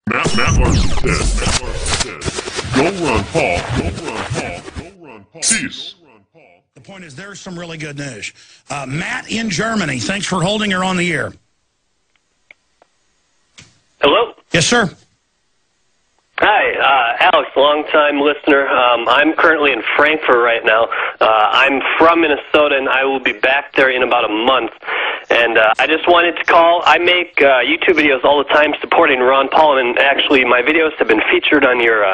matlarson10. Go run, Paul. Go run, Paul. Go run, Paul. Peace. The point is, there's some really good news. Matt in Germany, thanks for holding her on the air. Hello? Yes, sir. Hi, Alex, long-time listener. I'm currently in Frankfurt right now. I'm from Minnesota, and I will be back there in about a month. And I just wanted to call. I make YouTube videos all the time supporting Ron Paul, and actually my videos have been featured on your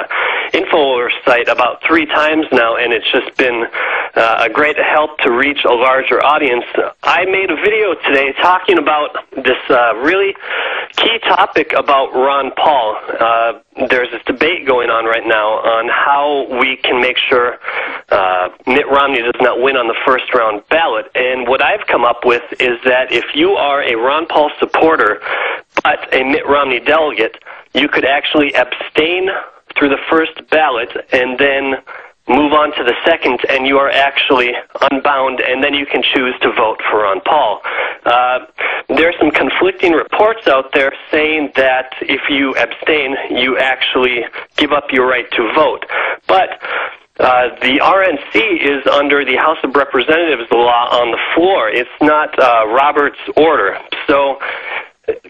InfoWars site about 3 times now, and it's just been a great help to reach a larger audience. I made a video today talking about this really key topic about Ron Paul. There's this debate going on right now on how we can make sure Mitt Romney does not win on the first-round ballot. And what I've come up with is that if you are a Ron Paul supporter but a Mitt Romney delegate, you could actually abstain through the first ballot and then move on to the second, and you are actually unbound, and then you can choose to vote for Ron Paul. There's some conflicting reports out there saying that if you abstain, you actually give up your right to vote. But the RNC is under the House of Representatives law on the floor. It's not Robert's order. So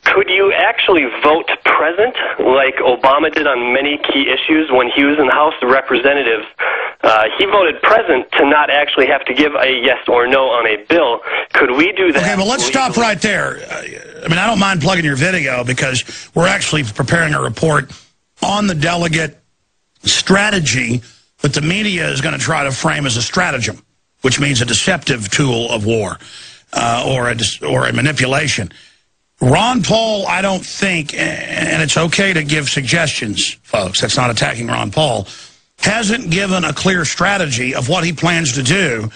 could you actually vote present like Obama did on many key issues when he was in the House of Representatives? He voted present to not actually have to give a yes or no on a bill. Could we do that? Okay, well, let's stop right there. I mean, I don't mind plugging your video because we're actually preparing a report on the delegate strategy that the media is going to try to frame as a stratagem, which means a deceptive tool of war or a manipulation. Ron Paul, I don't think, and it's okay to give suggestions, folks, that's not attacking Ron Paul, hasn't given a clear strategy of what he plans to do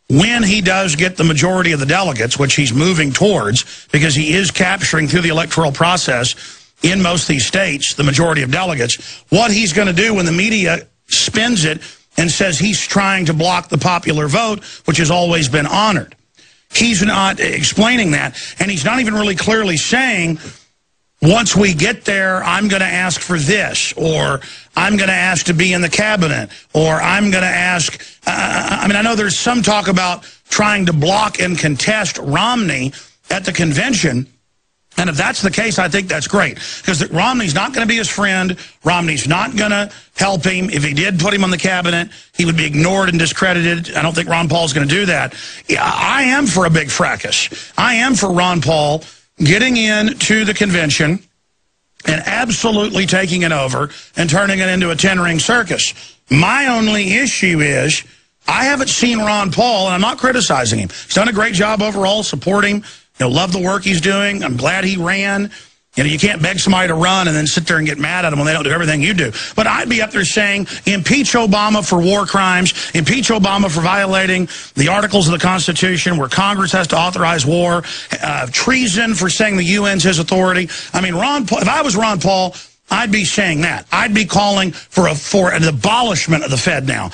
when he does get the majority of the delegates, which he's moving towards, because he is capturing through the electoral process in most of these states the majority of delegates, what he's going to do when the media spins it and says he's trying to block the popular vote, which has always been honored. He's not explaining that, and he's not even really clearly saying, once we get there, I'm going to ask for this, or I'm going to ask to be in the cabinet, or I'm going to ask, I mean, I know there's some talk about trying to block and contest Romney at the convention, and if that's the case, I think that's great, because Romney's not going to be his friend. Romney's not going to help him. If he did put him on the cabinet, he would be ignored and discredited. I don't think Ron Paul's going to do that. I am for a big fracas. I am for Ron Paul getting into the convention and absolutely taking it over and turning it into a 10-ring circus. My only issue is I haven't seen Ron Paul, and I'm not criticizing him. He's done a great job overall, support him. Love the work he's doing. I'm glad he ran. You can't beg somebody to run and then sit there and get mad at them when they don't do everything you do. But I'd be up there saying, impeach Obama for war crimes, impeach Obama for violating the articles of the Constitution where Congress has to authorize war, treason for saying the UN's his authority. I mean, Ron Paul, if I was Ron Paul, I'd be saying that. I'd be calling for an abolishment of the Fed now.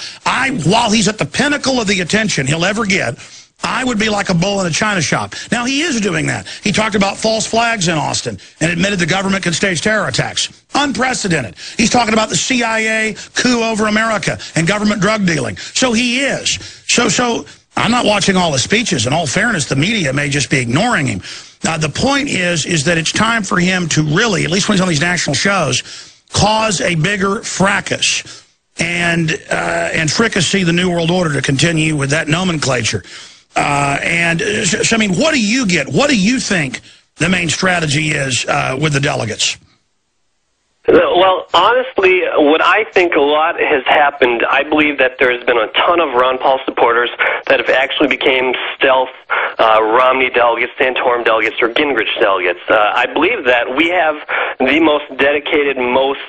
While he's at the pinnacle of the attention he'll ever get, I would be like a bull in a china shop. Now, he is doing that. He talked about false flags in Austin and admitted the government could stage terror attacks. Unprecedented. He's talking about the CIA coup over America and government drug dealing. So he is. So I'm not watching all his speeches. In all fairness, the media may just be ignoring him. The point is that it's time for him to really, at least when he's on these national shows, cause a bigger fracas and fricassee the New World Order to continue with that nomenclature. So, I mean, what do you get? What do you think the main strategy is with the delegates? Well, honestly, what I think a lot has happened, I believe that there's been a ton of Ron Paul supporters that have actually became stealth Romney delegates, Santorum delegates, or Gingrich delegates. I believe that we have the most dedicated, most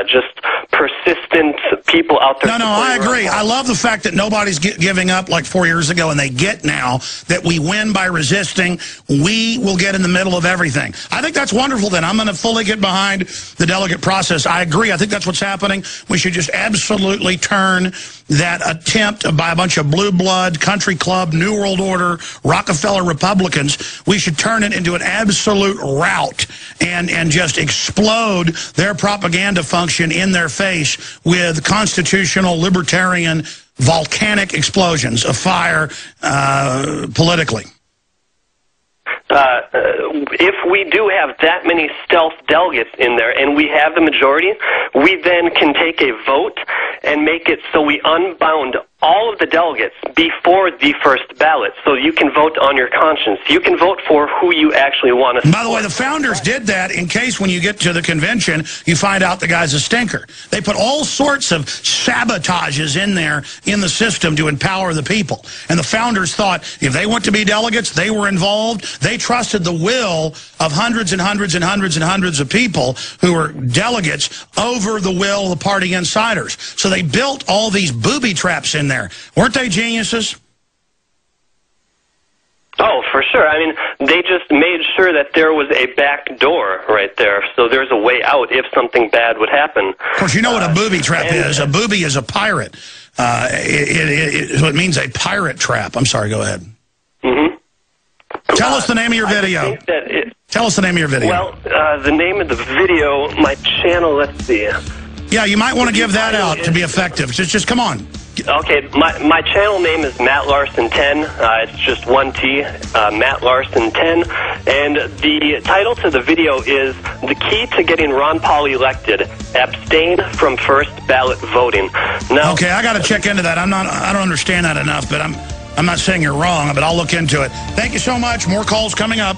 just persistent people out there. No, I agree. I love the fact that nobody's giving up like 4 years ago, and they get now that we win by resisting. We will get in the middle of everything. I think that's wonderful. Then I'm going to fully get behind the delegate process. process. I agree. I think that's what's happening. We should just absolutely turn that attempt by a bunch of blue blood, country club, New World Order, Rockefeller Republicans, we should turn it into an absolute rout and just explode their propaganda function in their face with constitutional, libertarian, volcanic explosions of fire politically. If we do have that many stealth delegates in there and we have the majority, we then can take a vote and make it so we unbound all of the delegates before the first ballot, so you can vote on your conscience. You can vote for who you actually want to support. By the way, the founders did that in case when you get to the convention, you find out the guy's a stinker. They put all sorts of sabotages in there in the system to empower the people. And the founders thought if they want to be delegates, they were involved. They trusted the will of hundreds and hundreds and hundreds and hundreds of people who were delegates over the will of the party insiders. So they built all these booby traps in there. Weren't they geniuses? Oh, for sure. I mean, they just made sure that there was a back door right there, so there's a way out if something bad would happen. Of course, you know what a booby trap is. A booby is a pirate. It means a pirate trap. I'm sorry, go ahead. Mm-hmm. Tell us the name of your video. Tell us the name of your video. Well, the name of the video, my channel, let's see. Yeah, you might want to give that out to be effective. Just come on. Okay, my channel name is matlarson10. It's just one T, matlarson10. And the title to the video is The Key to Getting Ron Paul Elected. Abstain from first ballot voting. Now, okay, I got to check into that. I don't understand that enough, but I'm not saying you're wrong, but I'll look into it. Thank you so much. More calls coming up.